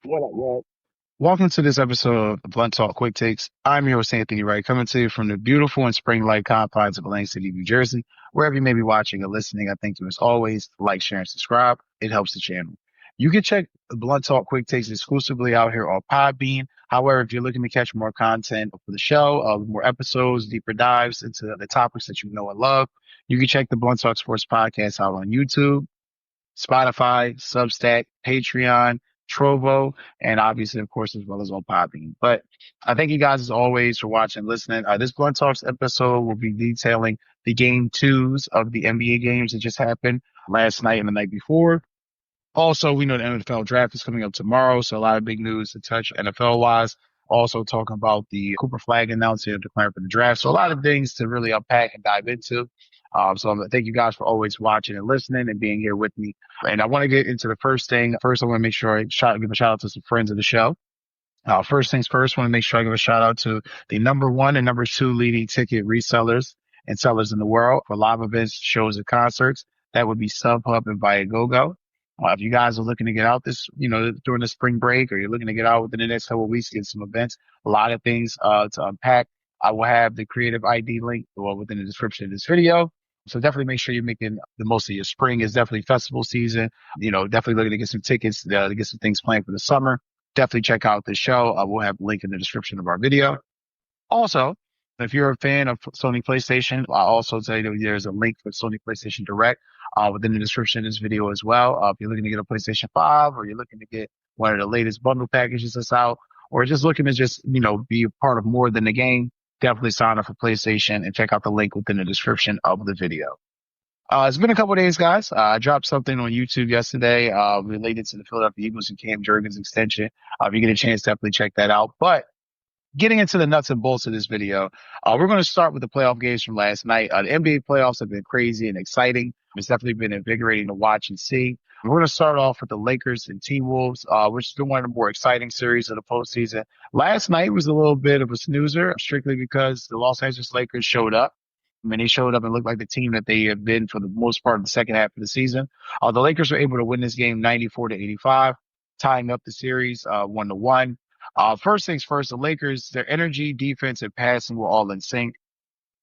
What up, what? Welcome to this episode of Blunt Talk Quick Takes. I'm your host, Anthony Wright, coming to you from the beautiful and spring-like confines of Atlantic City, New Jersey. Wherever you may be watching or listening, I thank you as always. Like, share, and subscribe. It helps the channel. You can check Blunt Talk Quick Takes exclusively out here on Podbean. However, if you're looking to catch more content for the show, more episodes, deeper dives into the topics that you know and love, you can check the Blunt Talk Sports Podcast out on YouTube, Spotify, Substack, Patreon, Trovo, and obviously, of course, as well as on Podbean. But I thank you guys as always for watching, listening. This Blunt Talks episode will be detailing the game twos of the NBA games that just happened last night and the night before. Also, we know the NFL draft is coming up tomorrow, so a lot of big news to touch NFL wise. Also talking about the Cooperflagg announcement declaring for the draft. So a lot of things to really unpack and dive into. So thank you guys for always watching and listening and being here with me. And I want to get into the first thing. First, I want to make sure I give a shout out to some friends of the show. First things first, I want to make sure I give a shout out to the number one and number two leading ticket resellers and sellers in the world for live events, shows, and concerts. That would be StubHub and Viagogo. If you guys are looking to get out during the spring break, or you're looking to get out within the next couple of weeks, get some events, a lot of things to unpack. I will have the creative ID link within the description of this video. So definitely make sure you're making the most of your spring. Is definitely festival season. Definitely looking to get some tickets to get some things planned for the summer. Definitely check out the show. We'll have a link in the description of our video. Also, if you're a fan of Sony PlayStation, I'll also tell you that there's a link for Sony PlayStation Direct within the description of this video as well. If you're looking to get a PlayStation 5, or you're looking to get one of the latest bundle packages that's out, or just looking to be a part of more than the game, definitely sign up for PlayStation and check out the link within the description of the video. It's been a couple of days, guys. I dropped something on YouTube yesterday related to the Philadelphia Eagles and Cam Jurgens extension. If you get a chance, definitely check that out. But getting into the nuts and bolts of this video, we're going to start with the playoff games from last night. The NBA playoffs have been crazy and exciting. It's definitely been invigorating to watch and see. We're going to start off with the Lakers and T-Wolves, which has been one of the more exciting series of the postseason. Last night was a little bit of a snoozer, strictly because the Los Angeles Lakers showed up. They showed up and looked like the team that they have been for the most part of the second half of the season. The Lakers were able to win this game 94-85, tying up the series 1-1. First things first, the Lakers, their energy, defense, and passing were all in sync.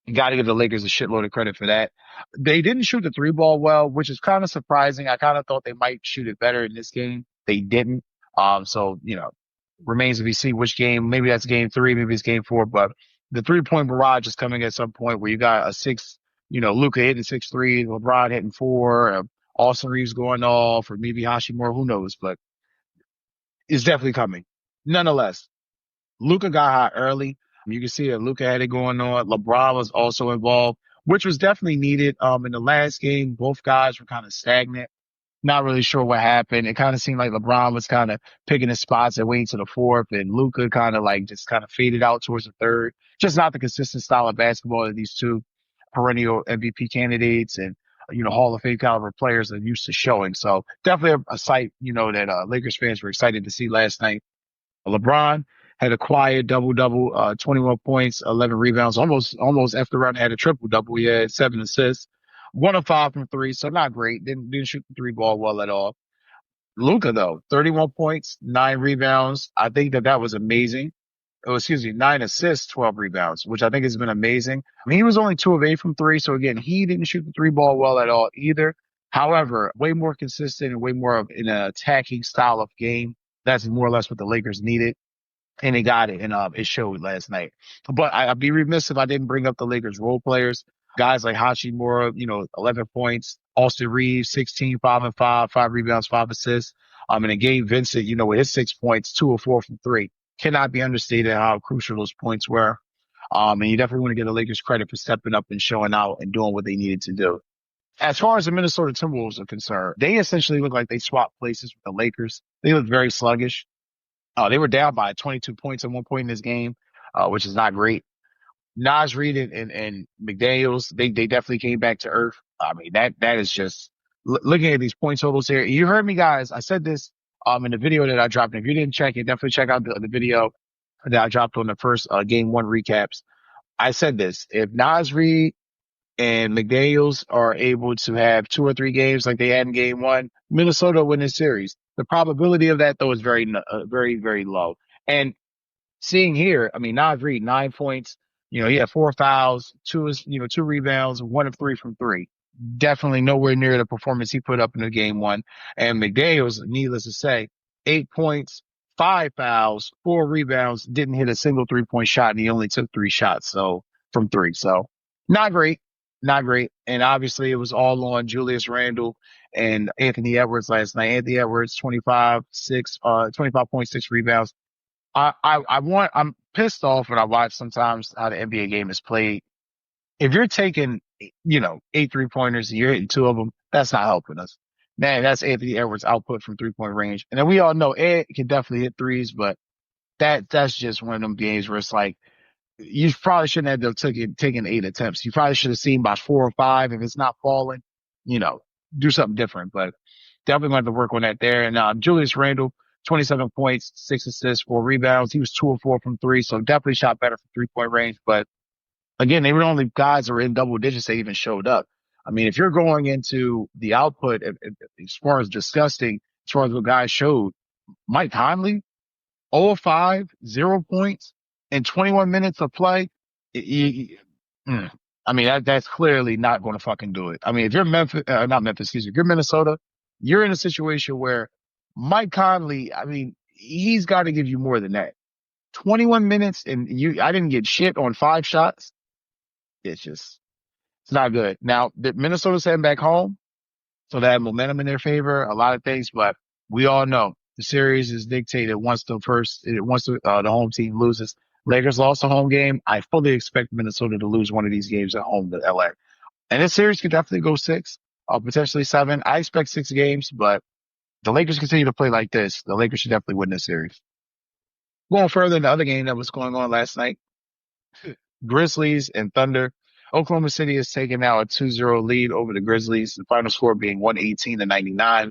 You got to give the Lakers a shitload of credit for that. They didn't shoot the three ball well, which is kind of surprising. I kind of thought they might shoot it better in this game. They didn't. Remains to be seen which game. Maybe that's game 3, maybe it's game 4, but the 3-point barrage is coming at some point where you got a 6, Luka hitting 6 3, LeBron hitting 4, Austin Reeves going off, or maybe Hashimura, who knows, but it's definitely coming. Nonetheless, Luka got hot early. You can see that Luka had it going on. LeBron was also involved, which was definitely needed. In the last game, both guys were kind of stagnant. Not really sure what happened. It kind of seemed like LeBron was kind of picking his spots and waiting to the fourth, and Luka kind of faded out towards the third. Just not the consistent style of basketball that these two perennial MVP candidates and Hall of Fame caliber players are used to showing. So definitely a sight that Lakers fans were excited to see last night. LeBron had a quiet double-double, 21 points, 11 rebounds, almost after run had a triple-double. He had 7 assists, 1 of 5 from 3, so not great. Didn't shoot the 3 ball well at all. Luka, though, 31 points, 9 rebounds. I think that was amazing. 9 assists, 12 rebounds, which I think has been amazing. I mean, he was only 2 of 8 from 3, so again, he didn't shoot the 3 ball well at all either. However, way more consistent and way more of an attacking style of game. That's more or less what the Lakers needed, and they got it, and it showed last night. But I'd be remiss if I didn't bring up the Lakers role players. Guys like Hachimura, 11 points. Austin Reeves, 16, 5 and 5, 5 rebounds, 5 assists. And then Gabe Vincent, with his 6 points, 2 of 4 from 3. Cannot be understated how crucial those points were. And you definitely want to give the Lakers credit for stepping up and showing out and doing what they needed to do. As far as the Minnesota Timberwolves are concerned, they essentially look like they swapped places with the Lakers. They look very sluggish. They were down by 22 points at one point in this game, which is not great. Naz Reid and McDaniels, they definitely came back to earth. I mean, that is just looking at these point totals here. You heard me, guys. I said this in the video that I dropped. And if you didn't check it, definitely check out the video that I dropped on the first game 1 recaps. I said this: if Naz Reid and McDaniels are able to have 2 or 3 games like they had in game 1, Minnesota win this series. The probability of that though is very, very low. And seeing here, I mean, Nas Reed, 9 points. He had 4 fouls, two rebounds, 1 of 3 from three. Definitely nowhere near the performance he put up in the game one. And McDaniels, needless to say, 8 points, 5 fouls, 4 rebounds, didn't hit a single 3-point shot, and he only took 3 shots from three. So not great, not great. And obviously it was all on Julius Randle and Anthony Edwards last night. Anthony Edwards, 25.6 rebounds. I'm pissed off when I watch sometimes how the NBA game is played. If you're taking, 8 3-pointers and you're hitting 2 of them, that's not helping us. Man, that's Anthony Edwards' output from 3-point range. And then we all know Ed can definitely hit threes, but that's just one of them games where it's like, you probably shouldn't have taken 8 attempts. You probably should have seen about 4 or 5. If it's not falling, do something different, but definitely going to work on that there. And, Julius Randle, 27 points, 6 assists, 4 rebounds. He was 2 of 4 from three, so definitely shot better from 3-point range. But again, they were the only guys that were in double digits that even showed up. I mean, if you're going into the output as far as disgusting, as far as what guys showed, Mike Conley, 0 of 5, 0 points in 21 minutes of play. I mean, that's clearly not going to fucking do it. I mean, if you're not Memphis, excuse me, if you're Minnesota, you're in a situation where Mike Conley, I mean, he's got to give you more than that. 21 minutes and I didn't get shit on 5 shots. It's not good. Now, Minnesota's heading back home, so they have momentum in their favor, a lot of things, but we all know the series is dictated once the home team loses. Lakers lost a home game. I fully expect Minnesota to lose one of these games at home to LA. And this series could definitely go 6, potentially 7. I expect 6 games, but the Lakers continue to play like this. The Lakers should definitely win this series. Going further in the other game that was going on last night, Grizzlies and Thunder. Oklahoma City is taking now a 2-0 lead over the Grizzlies, the final score being 118-99.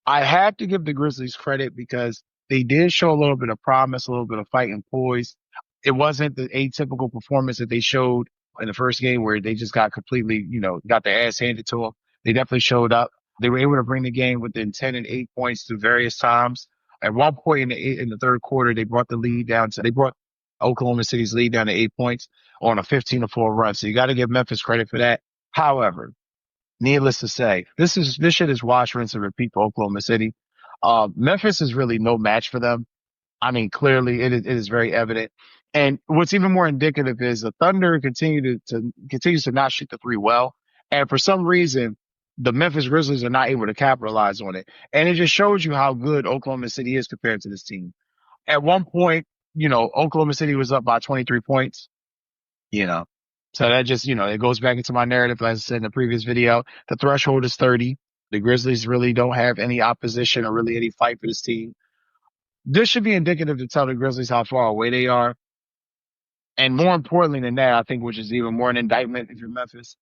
I have to give the Grizzlies credit because they did show a little bit of promise, a little bit of fight and poise. It wasn't the atypical performance that they showed in the first game where they just got completely, got their ass handed to them. They definitely showed up. They were able to bring the game within 10 and 8 points through various times. At one point in the third quarter, they brought Oklahoma City's lead down to 8 points on a 15-4 run. So you got to give Memphis credit for that. However, needless to say, this shit is wash, rinse, and repeat for Oklahoma City. Memphis is really no match for them. I mean, clearly it is very evident. And what's even more indicative is the Thunder continues to not shoot the three well. And for some reason, the Memphis Grizzlies are not able to capitalize on it. And it just shows you how good Oklahoma City is compared to this team. At one point, Oklahoma City was up by 23 points, So that just, it goes back into my narrative, as I said in the previous video. The threshold is 30. The Grizzlies really don't have any opposition or really any fight for this team. This should be indicative to tell the Grizzlies how far away they are. And more importantly than that, I think, which is even more an indictment if you're Memphis,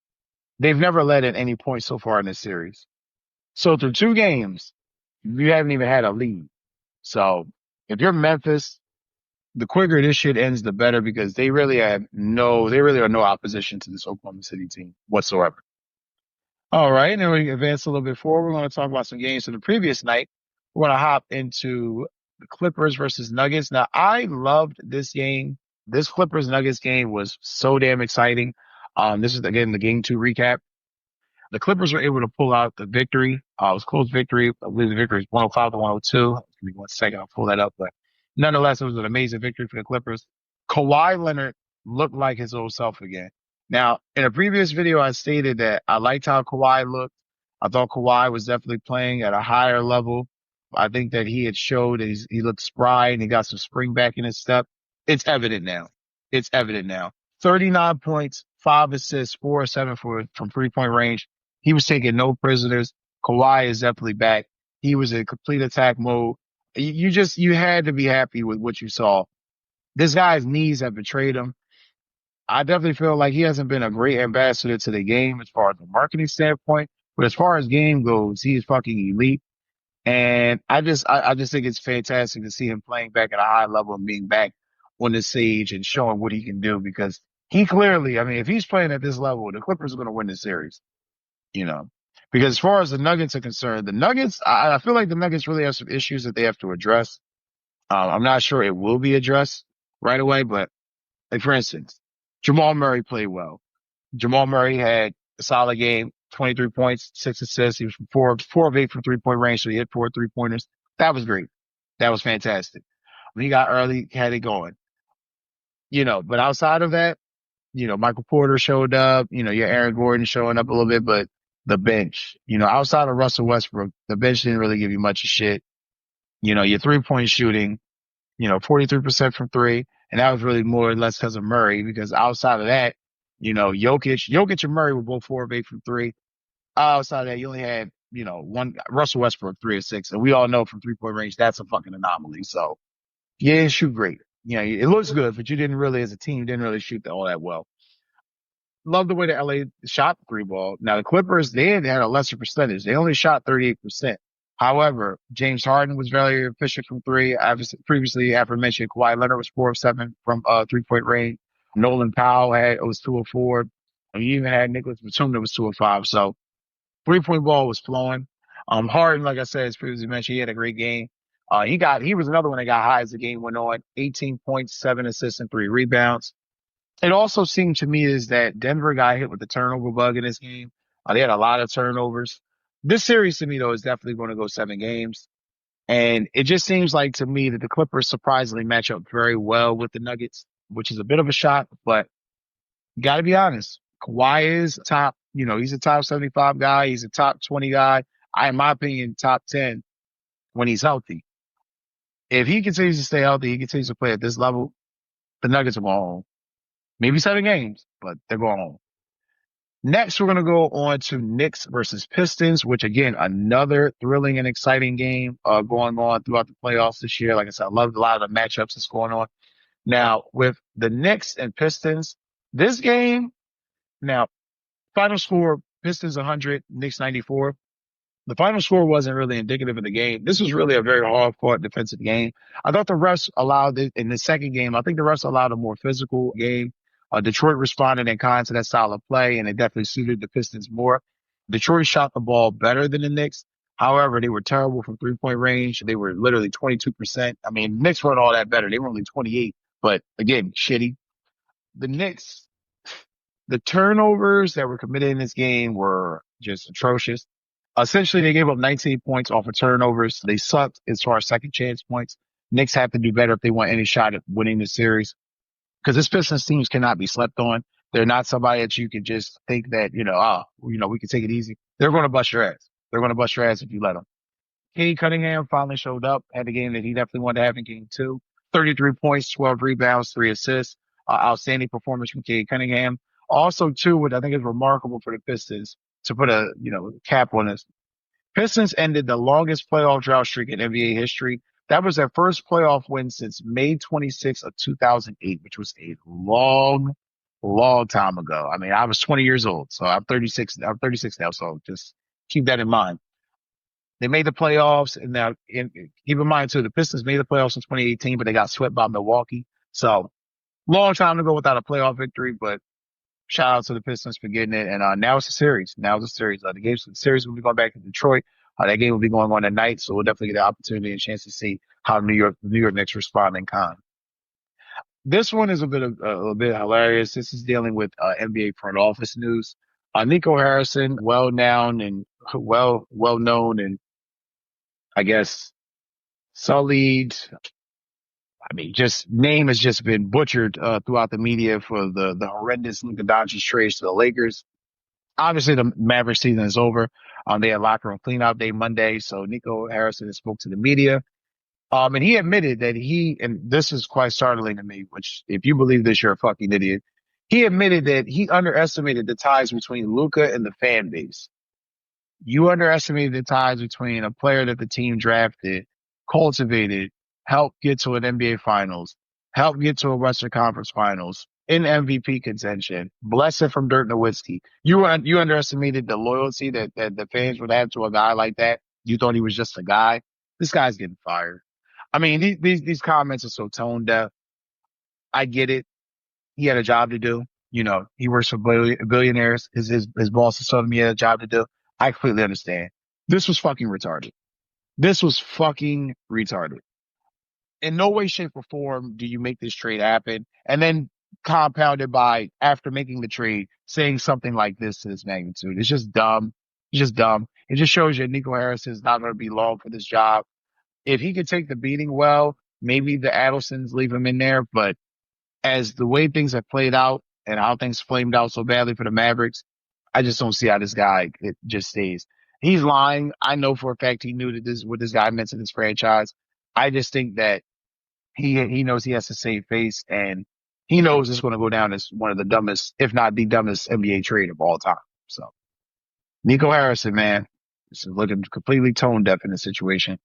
they've never led at any point so far in this series. So through 2 games, you haven't even had a lead. So if you're Memphis, the quicker this shit ends, the better, because they really are no opposition to this Oklahoma City team whatsoever. All right. And then we advance a little bit forward. We're going to talk about some games from the previous night. We're going to hop into the Clippers versus Nuggets. Now, I loved this game. This Clippers Nuggets game was so damn exciting. This is again the game 2 recap. The Clippers were able to pull out the victory. It was a close victory. I believe the victory is 105-102. Give me 1 second. I'll pull that up. But nonetheless, it was an amazing victory for the Clippers. Kawhi Leonard looked like his old self again. Now, in a previous video, I stated that I liked how Kawhi looked. I thought Kawhi was definitely playing at a higher level. I think that he had showed that he looked spry and he got some spring back in his step. It's evident now. 39 points, 5 assists, 4 or 7 from 3-point range. He was taking no prisoners. Kawhi is definitely back. He was in complete attack mode. You had to be happy with what you saw. This guy's knees have betrayed him. I definitely feel like he hasn't been a great ambassador to the game as far as a marketing standpoint, but as far as game goes, he is fucking elite. And I just think it's fantastic to see him playing back at a high level and being back on the stage and showing what he can do, because he clearly, I mean, if he's playing at this level, the Clippers are going to win the series, because Because as far as the Nuggets are concerned, the Nuggets, I feel like the Nuggets really have some issues that they have to address. I'm not sure it will be addressed right away, but like for instance, Jamal Murray played well. Jamal Murray had a solid game, 23 points, 6 assists. He was from four of eight from 3-point range, so he hit 4 3-pointers. That was great. That was fantastic. When he got early, had it going. But outside of that, Michael Porter showed up, your Aaron Gordon showing up a little bit, but the bench, outside of Russell Westbrook, the bench didn't really give you much of shit. Your 3-point shooting, 43% from three. And that was really more or less because of Murray, because outside of that, Jokic and Murray were both 4 of 8 from three. Outside of that, you only had, one Russell Westbrook 3 of 6. And we all know from 3-point range, that's a fucking anomaly. So you didn't shoot great. It looks good, but you didn't really, as a team, didn't really shoot all that well. Love the way that LA shot the three ball. Now the Clippers, they had a lesser percentage. They only shot 38%. However, James Harden was very efficient from three. Previously, aforementioned Kawhi Leonard was 4 of 7 from 3-point range. Nolan Powell was 2 of 4. And you even had Nicholas Batum that was 2 of 5. So 3-point ball was flowing. Harden, like I said, as previously mentioned, he had a great game. He was another one that got high as the game went on. 18 points, 7 assists, and 3 rebounds. It also seemed to me is that Denver got hit with the turnover bug in this game. They had a lot of turnovers. This series to me, though, is definitely going to go 7 games. And it just seems like to me that the Clippers surprisingly match up very well with the Nuggets, which is a bit of a shock, but you got to be honest. Kawhi is top, he's a top 75 guy. He's a top 20 guy. In my opinion, top 10 when he's healthy. If he continues to stay healthy, he continues to play at this level, the Nuggets are going home. Maybe 7 games, but they're going home. Next, we're going to go on to Knicks versus Pistons, which again, another thrilling and exciting game going on throughout the playoffs this year. Like I said, I love a lot of the matchups that's going on. Now, with the Knicks and Pistons, this game, now, final score, Pistons 100, Knicks 94. The final score wasn't really indicative of the game. This was really a very hard-fought defensive game. I thought the refs allowed it in the second game. I think the refs allowed a more physical game. Detroit responded in kind to that style of play, and it definitely suited the Pistons more. Detroit shot the ball better than the Knicks. However, they were terrible from 3-point range. They were literally 22%. I mean, Knicks weren't all that better. They were only 28, but again, shitty. The Knicks, the turnovers that were committed in this game were just atrocious. Essentially, they gave up 19 points off of turnovers. They sucked as far as second chance points. Knicks have to do better if they want any shot at winning the series. Because this Pistons teams cannot be slept on. They're not somebody that you can just think that, we can take it easy. They're going to bust your ass. They're going to bust your ass if you let them. Cunningham finally showed up, had a game that he definitely wanted to have in game 2. 33 points, 12 rebounds, 3 assists. Outstanding performance from Cunningham. Also, too, what I think is remarkable for the Pistons, to put a, cap on this. Pistons ended the longest playoff drought streak in NBA history. That was their first playoff win since May 26th of 2008, which was a long, long time ago. I mean, I was 20 years old, so I'm 36. I'm 36 now, so just keep that in mind. They made the playoffs, and now keep in mind too, the Pistons made the playoffs in 2018, but they got swept by Milwaukee. So long time to go without a playoff victory, but shout out to the Pistons for getting it. And now it's a series. The series will be going back to Detroit. That game will be going on tonight, so we'll definitely get the opportunity and chance to see how the New York Knicks respond in kind. This one is a bit hilarious. This is dealing with NBA front office news. Nico Harrison, well known and I guess sullied. I mean, just name has just been butchered throughout the media for the horrendous lukadoncic trades to the Lakers. Obviously, the Mavericks season is over. They had locker room cleanout day Monday, so Nico Harrison spoke to the media. And he admitted that and this is quite startling to me, which if you believe this, you're a fucking idiot. He admitted that he underestimated the ties between Luka and the fan base. You underestimated the ties between a player that the team drafted, cultivated, helped get to an NBA Finals, helped get to a Western Conference Finals, in MVP contention, blessing from Dirk Nowitzki. You underestimated the loyalty that the fans would have to a guy like that. You thought he was just a guy. This guy's getting fired. I mean, these comments are so tone deaf. I get it. He had a job to do. He works for billionaires. His boss told him he had a job to do. I completely understand. This was fucking retarded. This was fucking retarded. In no way, shape, or form do you make this trade happen. And then compounded by, after making the trade, saying something like this to this magnitude. It's just dumb. It's just dumb. It just shows you Nico Harris is not going to be long for this job. If he could take the beating well, maybe the Adelsons leave him in there. But as the way things have played out and how things flamed out so badly for the Mavericks, I just don't see how this guy it just stays. He's lying. I know for a fact he knew that this what this guy meant to this franchise. I just think that he knows he has to save face, and he knows it's going to go down as one of the dumbest, if not the dumbest, NBA trade of all time. So Nico Harrison, man, is looking completely tone deaf in the situation.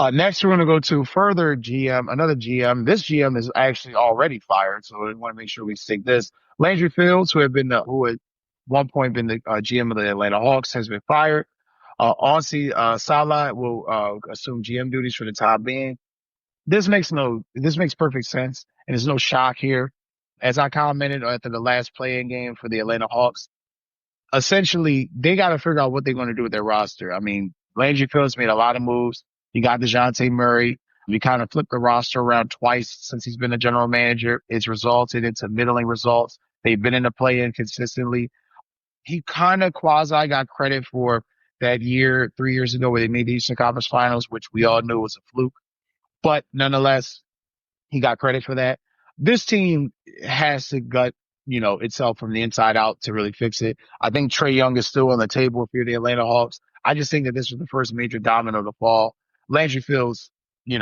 Next, we're going to go to further GM, another GM. This GM is actually already fired, so we want to make sure we stick this. Landry Fields, who at one point been the GM of the Atlanta Hawks, has been fired. Onsi Salah will assume GM duties for the time being. This makes perfect sense, and there's no shock here. As I commented after the last play-in game for the Atlanta Hawks, essentially they got to figure out what they're going to do with their roster. I mean, Landry Fields made a lot of moves. He got DeJounte Murray. We kind of flipped the roster around twice since he's been a general manager. It's resulted into middling results. They've been in the play-in consistently. He kind of quasi got credit for that year, 3 years ago, where they made the Eastern Conference Finals, which we all knew was a fluke. But nonetheless, he got credit for that. This team has to gut, itself from the inside out to really fix it. I think Trae Young is still on the table if you're the Atlanta Hawks. I just think that this was the first major domino to fall. Landry Fields, he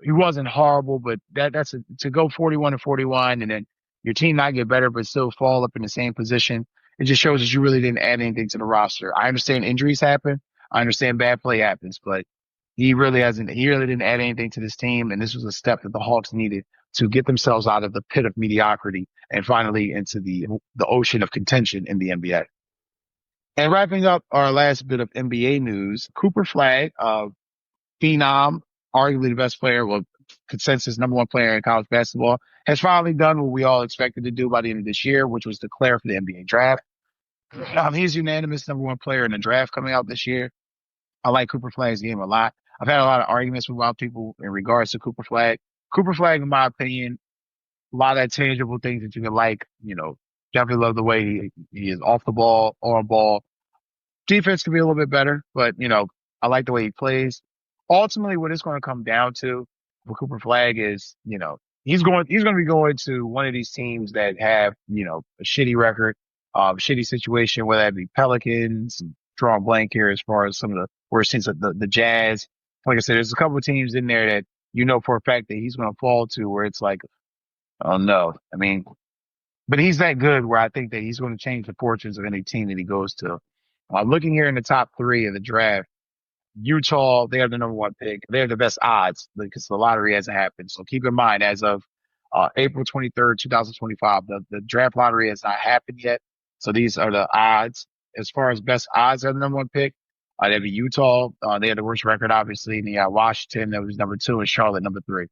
wasn't horrible, but to go 41-41 and then your team not get better but still fall up in the same position. It just shows that you really didn't add anything to the roster. I understand injuries happen. I understand bad play happens, but he really didn't add anything to this team. And this was a step that the Hawks needed to get themselves out of the pit of mediocrity and finally into the ocean of contention in the NBA. And wrapping up our last bit of NBA news, Cooperflagg, phenom, arguably the best player, well, consensus number one player in college basketball, has finally done what we all expected to do by the end of this year, which was declare for the NBA draft. He's unanimous number one player in the draft coming out this year. I like Cooperflagg's game a lot. I've had a lot of arguments with a lot of people in regards to Cooperflagg. Cooperflagg, in my opinion, a lot of tangible things that you can like, definitely love the way he is off the ball, on ball. Defense could be a little bit better, but, I like the way he plays. Ultimately, what it's going to come down to for Cooperflagg is, he's going to be going to one of these teams that have, a shitty record, shitty situation, whether that be Pelicans, drawing blank here as far as some of the worst teams, like the Jazz. Like I said, there's a couple of teams in there that for a fact that he's going to fall to where it's like, oh no. I mean, but he's that good where I think that he's going to change the fortunes of any team that he goes to. Looking here in the top three of the draft, Utah, they have the number one pick. They have the best odds because the lottery hasn't happened. So keep in mind, as of April 23rd, 2025, the draft lottery has not happened yet. So these are the odds. As far as best odds of the number one pick, that'd be Utah. They had the worst record, obviously. And you got Washington, that was number 2, and Charlotte, number 3.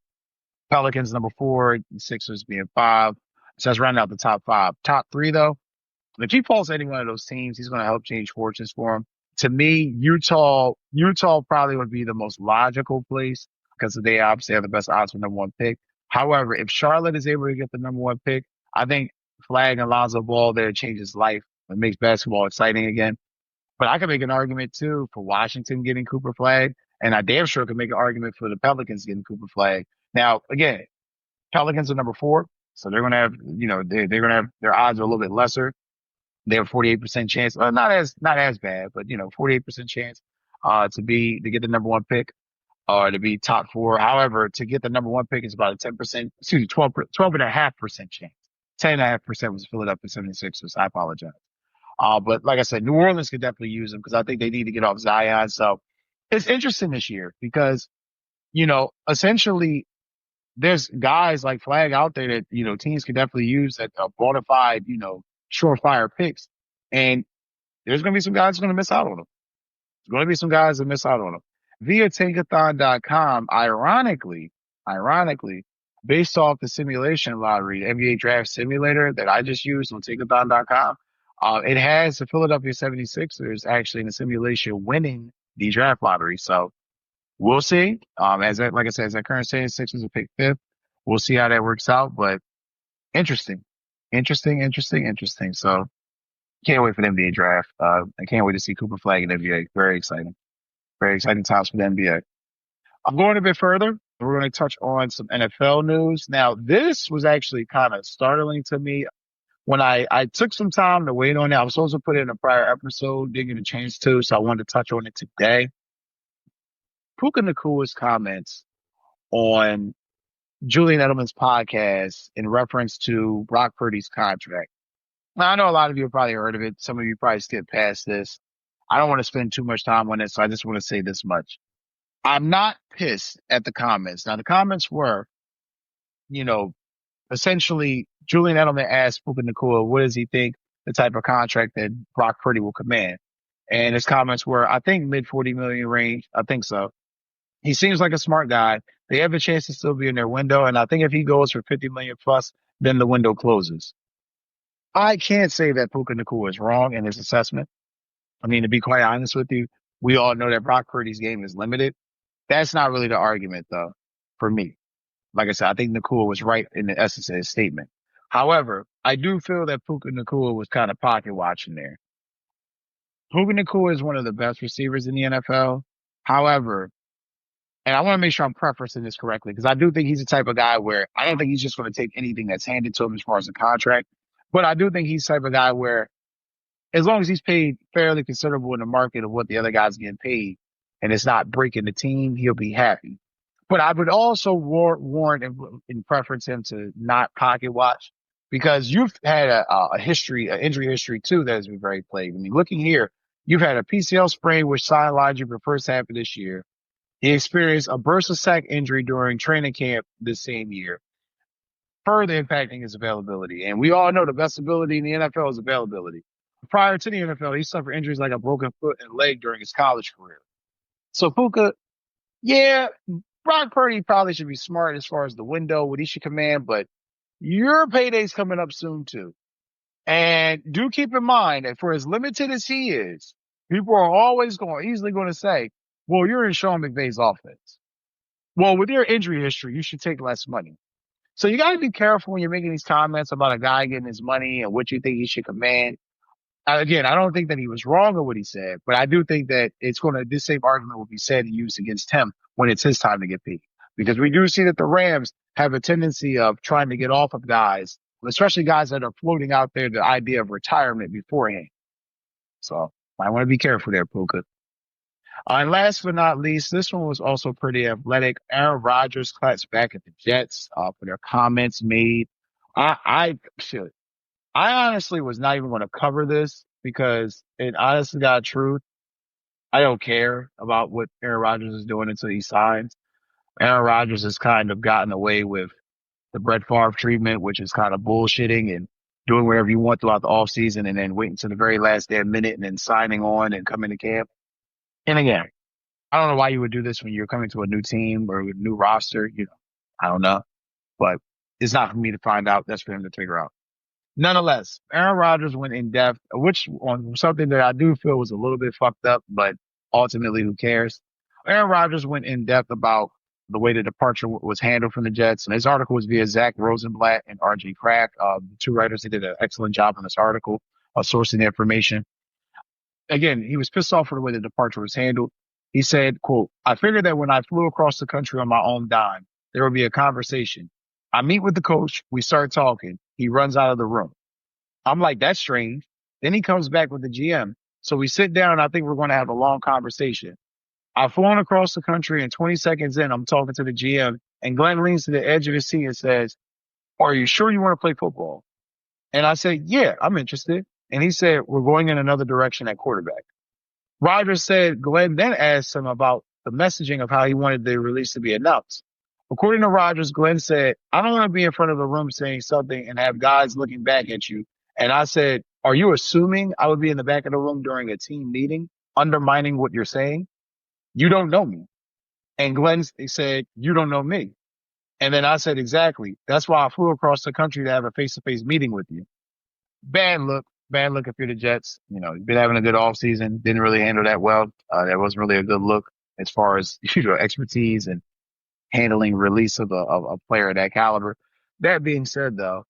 Pelicans, number 4, Sixers being 5. So that's rounding out the top 5. Top 3, though, if he falls to any one of those teams, he's going to help change fortunes for him. To me, Utah probably would be the most logical place because they obviously have the best odds for number one pick. However, if Charlotte is able to get the number one pick, I think Flagg and Lonzo Ball there changes life. It makes basketball exciting again. But I could make an argument too for Washington getting Cooperflagg, and I damn sure could make an argument for the Pelicans getting Cooperflagg. Now, again, Pelicans are number 4, so they're going to have, they're going to have their odds are a little bit lesser. They have a 48% chance, not as bad, but 48% chance to get the number one pick or to be top 4. However, to get the number one pick is about a 12.5% chance. 10.5% was Philadelphia 76ers. I apologize. But like I said, New Orleans could definitely use them because I think they need to get off Zion. So it's interesting this year because, essentially there's guys like Flagg out there that, teams can definitely use that are bona fide, surefire picks. And there's going to be some guys who are going to miss out on them. There's going to be some guys that miss out on them. Via tankathon.com, ironically, based off the simulation lottery, the NBA draft simulator that I just used on tankathon.com, It has the Philadelphia 76ers actually in the simulation winning the draft lottery. So we'll see. Like I said, as that current state, Sixers will pick fifth. We'll see how that works out, but interesting, interesting. So can't wait for the NBA draft. I can't wait to see Cooperflagg in the NBA. Very exciting times for the NBA. I'm going a bit further. We're going to touch on some NFL news. Now, this was actually kind of startling to me when I took some time to wait on it. I was supposed to put it in a prior episode, didn't get a chance to, so I wanted to touch on it today. Pukanacua's comments on Julian Edelman's podcast in reference to Brock Purdy's contract. Now, I know a lot of you have probably heard of it. Some of you probably skipped past this. I don't want to spend too much time on it, so I just want to say this much. I'm not pissed at the comments. Now, the comments were, essentially Julian Edelman asked Pukanacua, what does he think the type of contract that Brock Purdy will command? And his comments were, I think mid 40 million range. I think so. He seems like a smart guy. They have a chance to still be in their window. And I think if he goes for 50 million plus, then the window closes. I can't say that Pukanacua is wrong in his assessment. I mean, to be quite honest with you, we all know that Brock Purdy's game is limited. That's not really the argument, though, for me. Like I said, I think Nacua was right in the essence of his statement. However, I do feel that Pukanacua was kind of pocket watching there. Pukanacua is one of the best receivers in the NFL. However, and I want to make sure I'm prefacing this correctly, because I do think he's the type of guy where I don't think he's just going to take anything that's handed to him as far as a contract. But I do think he's the type of guy where as long as he's paid fairly considerable in the market of what the other guy's getting paid and it's not breaking the team, he'll be happy. But I would also warn and preference him to not pocket watch, because you've had a history, an injury history too, that has been very plagued. I mean, looking here, you've had a PCL sprain, which sidelined you for the first half of this year. He experienced a bursa sac injury during training camp this same year, further impacting his availability. And we all know the best ability in the NFL is availability. Prior to the NFL, he suffered injuries like a broken foot and leg during his college career. So Puka, yeah, Brock Purdy probably should be smart as far as the window, what he should command, but your payday's coming up soon too. And do keep in mind that for as limited as he is, people are always easily going to say, well, you're in Sean McVay's offense. Well, with your injury history, you should take less money. So you got to be careful when you're making these comments about a guy getting his money and what you think he should command. Again, I don't think that he was wrong in what he said, but I do think that this same argument will be said and used against him when it's his time to get paid. Because we do see that the Rams have a tendency of trying to get off of guys, especially guys that are floating out there, the idea of retirement beforehand. So I want to be careful there, Puka. And last but not least, this one was also pretty athletic. Aaron Rodgers claps back at the Jets for their comments made. I honestly was not even going to cover this because, in honest to God truth, I don't care about what Aaron Rodgers is doing until he signs. Aaron Rodgers has kind of gotten away with the Brett Favre treatment, which is kind of bullshitting and doing whatever you want throughout the offseason and then waiting to the very last damn minute and then signing on and coming to camp. And again, I don't know why you would do this when you're coming to a new team or a new roster. I don't know. But it's not for me to find out. That's for him to figure out. Nonetheless, Aaron Rodgers went in depth, which on something that I do feel was a little bit fucked up, but ultimately, who cares? Aaron Rodgers went in depth about the way the departure was handled from the Jets. And his article was via Zach Rosenblatt and RJ Crack, the two writers. They did an excellent job on this article of sourcing the information. Again, he was pissed off for the way the departure was handled. He said, quote, I figured that when I flew across the country on my own dime, there would be a conversation. I meet with the coach. We start talking. He runs out of the room. I'm like, that's strange. Then he comes back with the GM. So we sit down and I think we're going to have a long conversation. I've flown across the country and 20 seconds in, I'm talking to the GM and Glenn leans to the edge of his seat and says, are you sure you want to play football? And I said, yeah, I'm interested. And he said, we're going in another direction at quarterback. Rodgers said Glenn then asked him about the messaging of how he wanted the release to be announced. According to Rodgers, Glenn said, I don't want to be in front of the room saying something and have guys looking back at you. And I said, are you assuming I would be in the back of the room during a team meeting, undermining what you're saying? You don't know me. And Glenn said, you don't know me. And then I said, exactly. That's why I flew across the country to have a face-to-face meeting with you. Bad look. Bad look if you're the Jets. Been having a good offseason. Didn't really handle that well. That wasn't really a good look as far as expertise and handling release of a player of that caliber. That being said, though,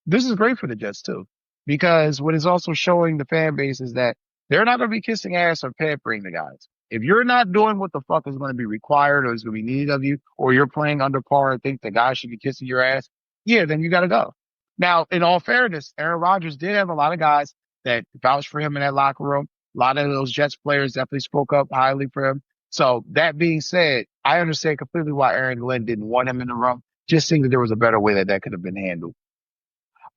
this is great for the Jets too, because what is also showing the fan base is that they're not going to be kissing ass or pampering the guys. If you're not doing what the fuck is going to be required or is going to be needed of you, or you're playing under par and think the guy should be kissing your ass, yeah, then you got to go. Now, in all fairness, Aaron Rodgers did have a lot of guys that vouched for him in that locker room. A lot of those Jets players definitely spoke up highly for him. So that being said, I understand completely why Aaron Glenn didn't want him in the room. Just think that there was a better way that could have been handled.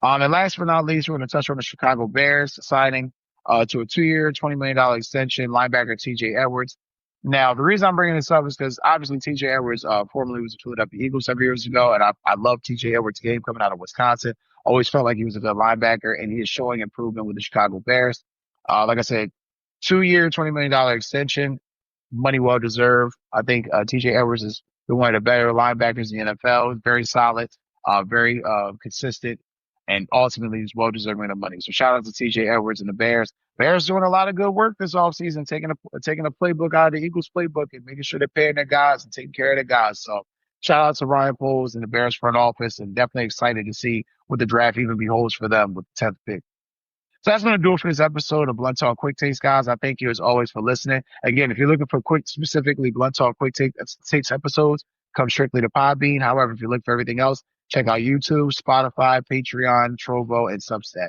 And last but not least, we're going to touch on the Chicago Bears signing to a 2-year, $20 million extension, linebacker TJ Edwards. Now, the reason I'm bringing this up is because obviously TJ Edwards formerly was a Philadelphia Eagles several years ago, and I love TJ Edwards' game coming out of Wisconsin. Always felt like he was a good linebacker, and he is showing improvement with the Chicago Bears. Like I said, 2-year, $20 million extension, money well deserved. I think TJ Edwards is one of the better linebackers in the NFL. Very solid, very consistent, and ultimately is well deserving of money. So shout out to TJ Edwards and the Bears. Bears doing a lot of good work this offseason, taking a playbook out of the Eagles playbook and making sure they're paying their guys and taking care of their guys. So shout out to Ryan Poles and the Bears front office, and definitely excited to see what the draft even beholds for them with the 10th pick. So that's going to do it for this episode of Blunt Talk Quick Takes, guys. I thank you as always for listening. Again, if you're looking for specifically Blunt Talk Quick Takes episodes, come strictly to Podbean. However, if you look for everything else, check out YouTube, Spotify, Patreon, Trovo, and Substack.